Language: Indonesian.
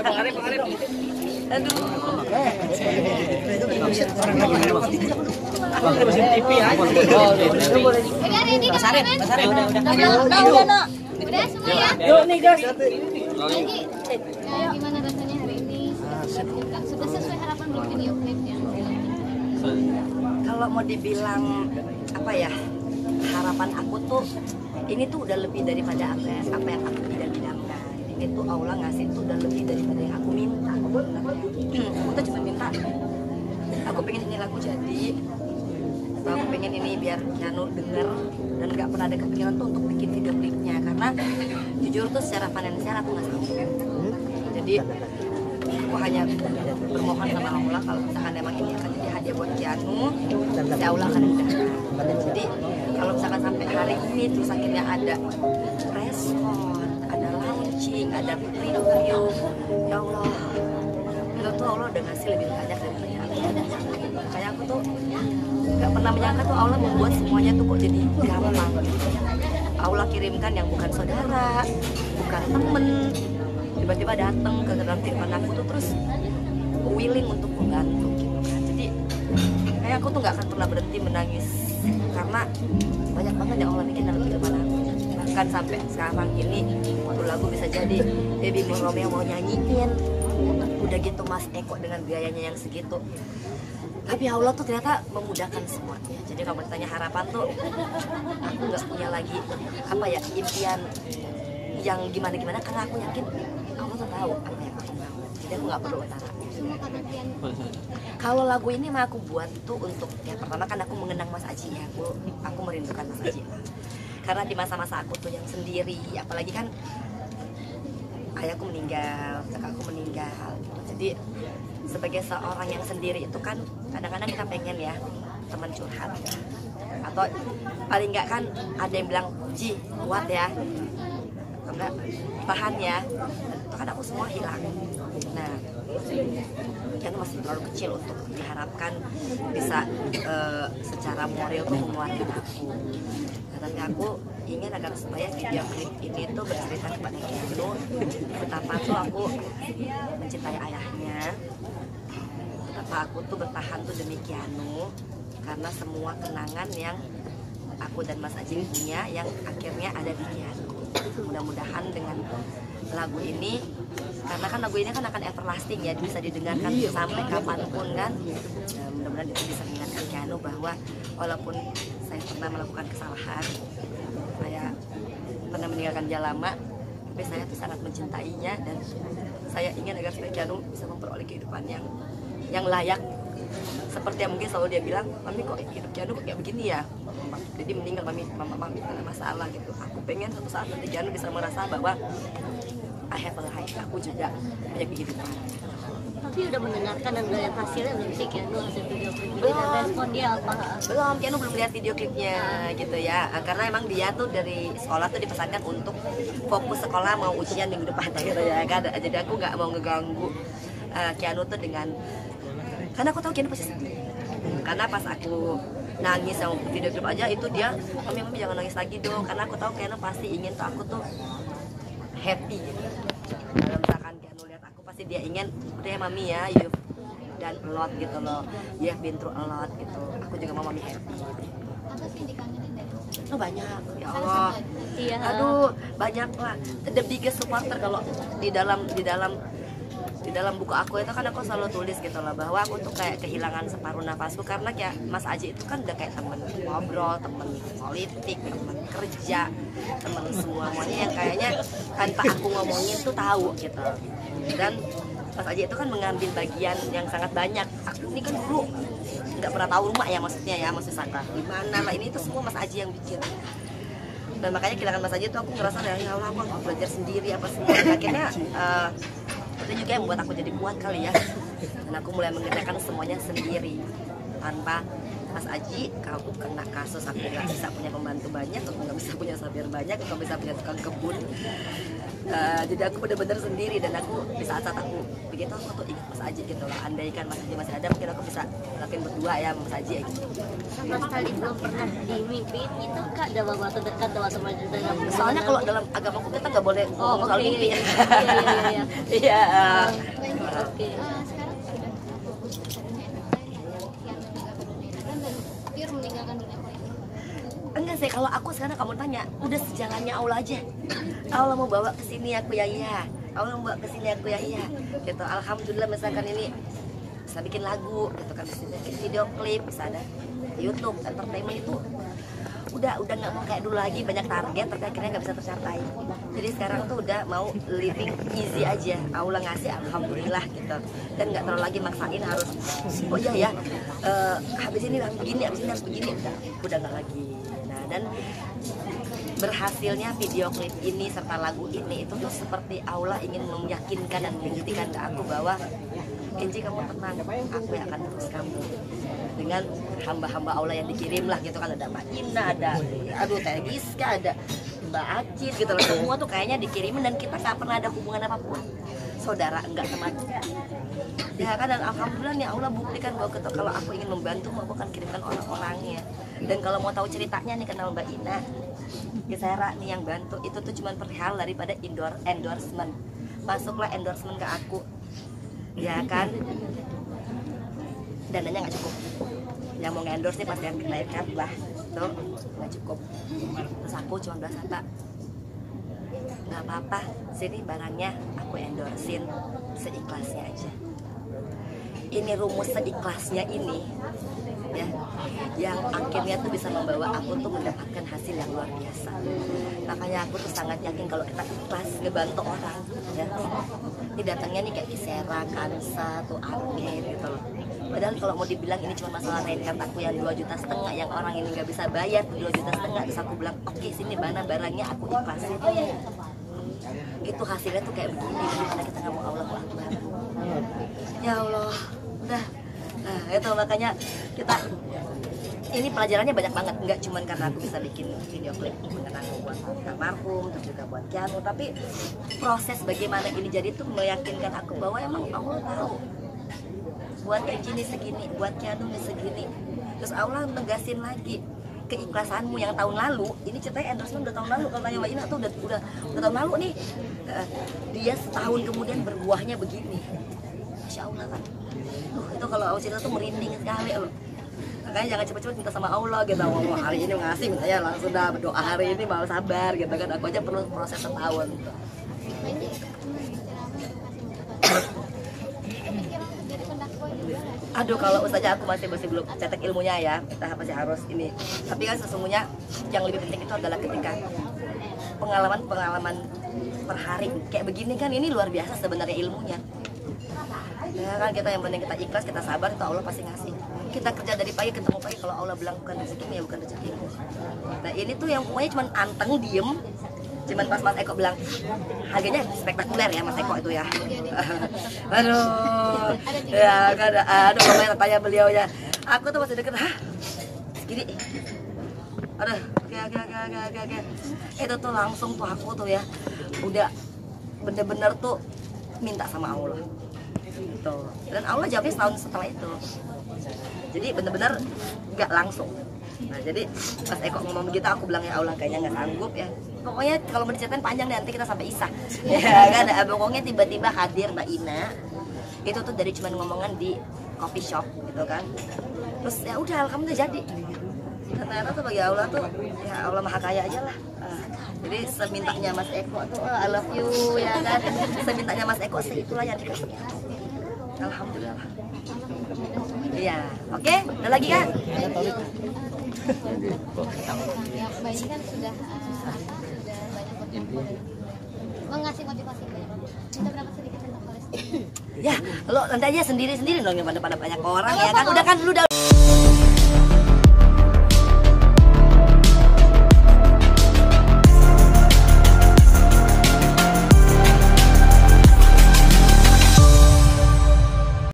Aduh. Udah semua ya. Yuk nih guys. Gimana rasanya hari ini? Sudah sesuai harapan belum video klipnya? Kalau mau dibilang apa ya, harapan aku tuh ini tuh udah lebih daripada apa yang aku idam-idamkan. Ini tuh Allah ngasih tuh udah lebih daripada yang aku minta. Aku tuh cuma minta, aku pengen ini lagu jadi, atau aku pengen ini biar Keanu denger, dan nggak pernah ada kepikiran tuh untuk bikin video klipnya karena jujur tuh secara finansial aku nggak sanggup. Jadi aku hanya bermohon sama Allah kalau misalkan emang ini akan jadi hadiah buat Keanu, ya Allah akan mudahkan. Jadi kalau misalkan sampai hari ini terus akhirnya ada respon, ada launching, ada preview, ya Allah, itu tuh Allah udah ngasih lebih banyak daripada aku. Kayak aku tuh nggak pernah menyangka tuh Allah membuat semuanya tuh kok jadi gampang. Allah kirimkan yang bukan saudara, bukan temen, tiba-tiba datang ke dalam kehidupan aku tuh terus willing untuk membantu gitu kan. Jadi kayak aku tuh nggak akan pernah berhenti menangis karena banyak banget yang Allah bikin dalam kehidupan aku. Bahkan sampai sekarang ini waktu lagu bisa jadi Baby Mo Romeo mau nyanyiin, udah gitu Mas Eko dengan biayanya yang segitu. Tapi Allah tuh ternyata memudahkan semuanya. Jadi kalau ditanya harapan tuh aku nggak punya lagi apa ya impian yang gimana karena aku yakin Allah tuh tahu apa yang aku mau. Jadi aku nggak perlu utara. Kalau lagu ini mah aku buat tuh untuk ya pertama kan aku mengenang Mas Aji ya, aku merindukan Mas Aji. Karena di masa-masa aku tuh yang sendiri, apalagi kan ayahku meninggal, kakakku meninggal. Jadi sebagai seorang yang sendiri itu kan kadang-kadang kita pengen ya teman curhat atau paling nggak kan ada yang bilang Ji kuat ya, atau enggak tahan ya. Itu kan aku semua hilang. Nah kan masih terlalu kecil untuk diharapkan bisa secara moral tuh menguatkan aku. Tapi aku ingin agar supaya video klip ini tuh bercerita kepada Keanu betapa tuh aku mencintai ayahnya, betapa aku tuh bertahan tuh demi Keanu karena semua kenangan yang aku dan Mas Aji punya yang akhirnya ada di Keanu. Mudah-mudahan dengan lagu ini, karena kan lagu ini kan akan everlasting ya, bisa didengarkan sampai kapanpun kan. Nah, mudah-mudahan itu bisa mengingatkan Keanu bahwa walaupun saya pernah melakukan kesalahan, saya pernah meninggalkan dia lama, tapi saya tuh sangat mencintainya dan saya ingin agar supaya Keanu bisa memperoleh kehidupan yang layak. Seperti yang mungkin selalu dia bilang, Mami kok hidup Keanu kok kayak begini ya, jadi meninggal Mami ada masalah gitu. Aku pengen suatu saat nanti Keanu bisa merasa bahwa I have a life, aku juga punya kehidupan. Tapi udah mendengarkan dan melihat hasilnya belum sih Keanu hasil video klip ini dan respon dia apa? Belum, Keanu belum lihat video klipnya gitu ya. Karena emang dia tuh dari sekolah tuh dipesankan untuk fokus sekolah mau ujian minggu depan gitu ya kan. Jadi aku nggak mau ngeganggu Keanu tuh dengan, karena aku tahu Keanu pasti sedih. Karena pas aku nangis sama video klip aja itu dia, Mami jangan nangis lagi dong. Karena aku tahu Keanu pasti ingin tuh aku tuh happy gitu. Kalau misalkan Keanu lihat aku pasti dia ingin udah ya Mami ya, you've done a lot gitu loh, you have been through a lot gitu. Aku juga mau Mami happy. Apa sih dikangenin dari? Oh banyak, ya Allah. Iya. Aduh banyak lah. The biggest supporter kalau di dalam buku aku itu kan aku selalu tulis gitu loh bahwa aku tuh kayak kehilangan separuh nafasku karena kayak Mas Aji itu kan udah kayak temen ngobrol, temen politik, temen kerja, temen semuanya yang kayaknya tanpa aku ngomongin tuh tahu gitu. Dan Mas Aji itu kan mengambil bagian yang sangat banyak. Aku ini kan dulu nggak pernah tahu rumah ya maksudnya sangka gimana lah, ini itu semua Mas Aji yang bikin. Dan makanya kehilangan Mas Aji itu aku ngerasa ya Allah aku belajar sendiri apa semua. Dan akhirnya itu juga yang membuat aku jadi kuat kali ya. Dan aku mulai mengerjakan semuanya sendiri tanpa Mas Aji. Kalau aku kena kasus aku nggak bisa punya pembantu banyak, aku nggak bisa punya sapir banyak, aku nggak bisa punya tukang kebun. Jadi aku bener-bener sendiri, dan aku di saat-saat aku begitu aku tuh ingat Mas Aji gitu loh. Andaikan Mas Aji masih ada, mungkin aku bisa ngelakuin berdua ya Mas Aji gitu. Sama sekali belum pernah dimimpiin itu Kak, dalam waktu dekat atau sama dalam Soalnya kalau dalam agamaku kita nggak boleh ngomong soal mimpi. Iya. Iya. Oke. Sekarang sudah fokus katanya yang meninggalkan dan pure meninggalkan dunia politik. Enggak sih, kalau aku sekarang kamu tanya, udah sejalannya Allah aja. Allah mau bawa ke sini aku ya iya. Allah mau bawa ke sini aku ya iya. Gitu. Alhamdulillah misalkan ini bisa bikin lagu, gitu kan, bisa bikin video klip, bisa ada YouTube, entertainment itu udah nggak mau kayak dulu lagi banyak target tapi akhirnya nggak bisa tercapai. Jadi sekarang tuh udah mau living easy aja. Allah ngasih alhamdulillah gitu, dan nggak terlalu lagi maksain harus oh iya ya habis ini harus begini, habis ini harus begini, udah nggak lagi. Nah, dan berhasilnya video klip ini serta lagu ini itu tuh seperti Allah ingin meyakinkan dan membuktikan ke aku bahwa Kenji, kamu tenang, aku yang akan terus kamu dengan hamba-hamba Allah yang dikirim lah gitu kan. Ada Mbak Ina, ada Teh Giska, ada Mbak Acit gitu loh. Semua tuh kayaknya dikirimin dan kita nggak pernah ada hubungan apapun, saudara enggak teman ya kan. Dan alhamdulillah nih Allah buktikan bahwa kalau aku ingin membantu aku akan kirimkan orang-orangnya. Dan kalau mau tahu ceritanya nih, kenal Mbak Ina Gisera nih yang bantu, itu tuh cuma perihal daripada endorsement. Masuklah endorsement ke aku ya kan, dananya nggak cukup. Yang mau nge-endorse nih pasti yang kenaikan lah, tuh nggak cukup. Terus aku cuma bilang kata, nggak apa-apa, sini barangnya aku endorsein seikhlasnya aja. Ini rumus seikhlasnya ini ya, yang akhirnya tuh bisa membawa aku tuh mendapatkan hasil yang luar biasa. Makanya aku tuh sangat yakin kalau kita ikhlas ngebantu orang ya, ini datangnya nih kayak Gisera, Kansa, tuh Arke gitu loh. Padahal kalau mau dibilang ini cuma masalah rate aku yang 2,5 juta yang orang ini nggak bisa bayar 2,5 juta, terus aku bilang oke, sini mana barangnya aku ikhlasin. Itu hasilnya tuh kayak begini, karena kita nggak mau Allahu Akbar. Ya Allah, udah. Nah itu makanya kita ini pelajarannya banyak banget, nggak cuma karena aku bisa bikin video klip mengenang buat almarhum, terus juga buat Keanu, tapi proses bagaimana ini jadi tuh meyakinkan aku bahwa emang Allah tahu buat Kenji ini segini, buat Keanu ini segini. Terus Allah negasin lagi keikhlasanmu yang tahun lalu, ini ceritanya endorsement udah tahun lalu, kalau tanya Mbak Ina tuh udah tahun lalu nih, dia setahun kemudian berbuahnya begini, Masya Allah kan. Itu kalau aku cerita tuh merinding sekali loh. Makanya jangan cepet-cepet minta sama Allah gitu. Mau hari ini ngasih, misalnya langsung dah berdoa hari ini, mau sabar gitu kan. Aku aja perlu proses setahun. Aduh, kalau ustazah aku masih belum cetek ilmunya ya, kita masih harus ini. Tapi kan sesungguhnya yang lebih penting itu adalah ketika pengalaman per hari kayak begini kan, ini luar biasa sebenarnya ilmunya. Ya kan, kita yang penting kita ikhlas, kita sabar, itu Allah pasti ngasih. Kita kerja dari pagi ketemu pagi, kalau Allah bilang bukan rezekimu ya bukan rezekimu. Nah ini tuh yang pokoknya cuma anteng diem. Cuman pas Mas Eko bilang harganya spektakuler ya Mas Eko itu ya. Aduh, ya kan, aduh pokoknya tanya beliau ya. Aku tuh masih deket, hah segini. Aduh, oke. Itu tuh langsung tuh aku tuh ya udah bener-bener tuh minta sama Allah. Gitu. Dan Allah jawabnya setahun setelah itu. Jadi bener-bener nggak langsung. Nah jadi pas Eko ngomong begitu aku bilang ya Allah kayaknya nggak sanggup ya. Pokoknya kalau mau diceritain panjang deh, nanti kita sampai Isya. Ya kan, pokoknya tiba-tiba hadir Mbak Ina. Itu tuh dari cuman ngomongan di coffee shop gitu kan. Terus ya udah alhamdulillah jadi. Ternyata tuh bagi Allah tuh ya Allah maha kaya aja lah. Jadi semintanya Mas Eko tuh I love you ya kan. Semintanya Mas Eko itulah yang dikasih. Alhamdulillah. Iya, oke, ada lagi kan? Ya, Mbak ini kan sudah banyak mengasih motivasi. Kita berapa sedikit tentang Palestina? Ya, lo nanti aja sendiri-sendiri dong yang pada banyak orang ya kan. Udah kan lu udah